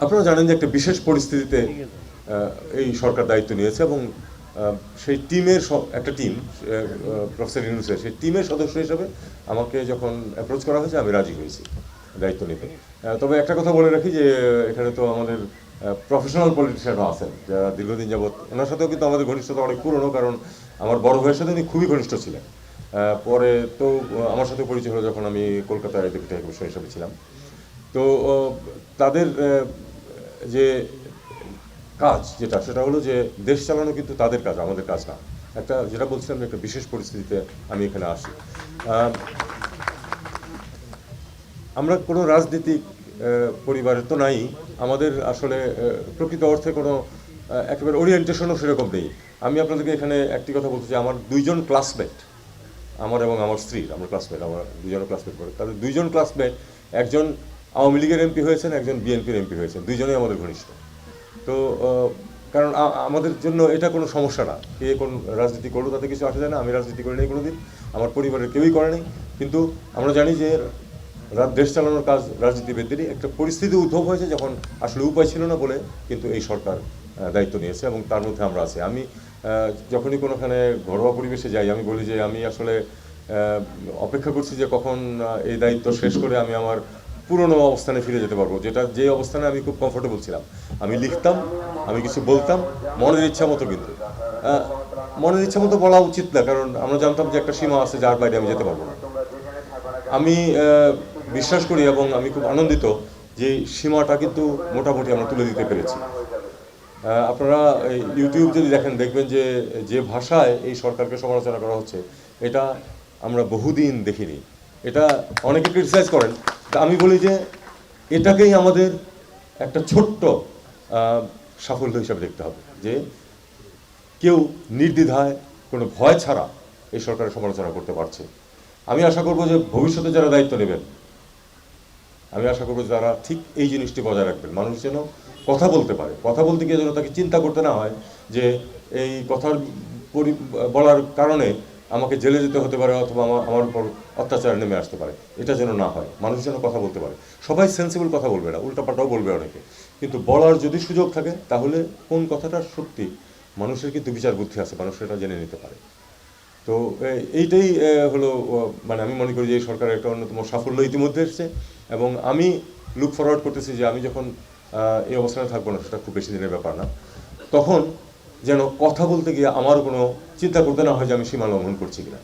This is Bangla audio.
আপনারা জানেন যে একটা বিশেষ পরিস্থিতিতে এই সরকার দায়িত্ব নিয়েছে এবং সেই টিমের একটা টিম প্রফেসর ইউনূসের সেই টিমের সদস্য হিসেবে আমাকে যখন অ্যাপ্রোচ করা হয়েছে আমি রাজি হয়েছি দায়িত্ব নিতে। তবে একটা কথা বলে রাখি যে এখানে তো আমাদের প্রফেশনাল পলিটিশিয়ানরা আছেন যারা দীর্ঘদিন যাবৎ, ওনার সাথেও কিন্তু আমাদের ঘনিষ্ঠতা অনেক পুরনো, কারণ আমার বড় ভাইয়ের সাথে উনি খুবই ঘনিষ্ঠ ছিলেন। পরে তো আমার সাথে পরিচয় হলো যখন আমি কলকাতায় ডেপুটি হাই কমিশনার হিসেবে ছিলাম। তো তাদের যে কাজ যেটা সেটা হলো যে দেশ চালানো কিন্তু তাদের কাজ, আমাদের কাজ না। একটা যেটা বলছিলাম একটা বিশেষ পরিস্থিতিতে আমি এখানে আসি। আমরা কোনো রাজনীতিক পরিবারের তো নাই, আমাদের আসলে প্রকৃত অর্থে কোনো একেবারে ওরিয়েন্টেশনও সেরকম নেই। আমি আপনাদেরকে এখানে একটি কথা বলতে চাই, আমার দুইজন ক্লাসমেট, আমার এবং আমার স্ত্রীর, আমরা ক্লাসমেট, আমার দুজনের ক্লাসমেট করে, তাদের দুইজন ক্লাসমেট, একজন আওয়ামী লীগের এমপি হয়েছেন, একজন বিএনপির এমপি হয়েছেন, দুইজনেই আমাদের ঘনিষ্ঠ। তো কারণ আমাদের জন্য এটা কোনো সমস্যা না, কে কোন রাজনীতি করলো তাতে কিছু আসে যায় না। আমি রাজনীতি করি নাই কোনোদিন, আমার পরিবারের কেউই করে নাই, কিন্তু আমরা জানি যে দেশ চালানোর কাজ রাজনীতিবিদদেরই। একটা পরিস্থিতি উদ্ভব হয়েছে যখন আসলে উপায় ছিল না বলে কিন্তু এই সরকার দায়িত্ব নিয়েছে এবং তার মধ্যে আমরা আছি। আমি যখনই কোনোখানে ঘরোয়া পরিবেশে যাই আমি বলি যে আমি আসলে অপেক্ষা করছি যে কখন এই দায়িত্ব শেষ করে আমি আমার পুরনো অবস্থানে ফিরে যেতে পারবো, যে অবস্থানে আমি খুব কমফোর্টেবল ছিলাম। আমি লিখতাম, আমি কিছু বলতাম মনের ইচ্ছা মতো, কিন্তু মনের ইচ্ছা মতো বলা উচিত না, কারণ আমরা জানতাম যে একটা সীমা আছে যার বাইরে আমি যেতে পারবো না। আমি বিশ্বাস করি এবং আমি খুব আনন্দিত যে সীমাটা কিন্তু মোটামুটি আমরা তুলে দিতে পেরেছি। আপনারা ইউটিউব যদি দেখেন দেখবেন যে যে ভাষায় এই সরকারকে সমালোচনা করা হচ্ছে এটা আমরা বহুদিন দেখিনি। এটা অনেকে ক্রিটিসাইজ করেন, তা আমি বলি যে এটাকেই আমাদের একটা ছোট্ট সাফল্য হিসাবে দেখতে হবে যে কেউ নির্দ্বিধায় কোনো ভয় ছাড়া এই সরকারের সমালোচনা করতে পারছে। আমি আশা করব যে ভবিষ্যতে যারা দায়িত্ব নেবেন, আমি আশা করবো যে তারা ঠিক এই জিনিসটি বজায় রাখবেন, মানুষ যেন কথা বলতে পারে, কথা বলতে গিয়ে যেন তাকে চিন্তা করতে না হয় যে এই কথার বলার কারণে আমাকে জেলে যেতে হতে পারে অথবা আমার উপর অত্যাচার নেমে আসতে পারে, এটা যেন না হয়। মানুষ যেন কথা বলতে পারে, সবাই সেন্সিবল কথা বলবে না, উল্টাপাল্টাও বলবে অনেকে, কিন্তু বলার যদি সুযোগ থাকে তাহলে কোন কথাটা সত্যি মানুষের কিন্তু বিচার বুদ্ধি আছে, মানুষ এটা জেনে নিতে পারে। তো এইটাই হলো মানে আমি মনে করি যে এই সরকারের একটা অন্যতম সাফল্য ইতিমধ্যে এসছে এবং আমি লুক ফরওয়ার্ড করতেছি যে আমি যখন এই অবস্থানে থাকবো না, সেটা খুব বেশি দিনের ব্যাপার না, তখন যেন কথা বলতে গিয়ে আমারও কোনো চিন্তা করতে না হয় যে আমি সীমা লঙ্ঘন করছি কিনা।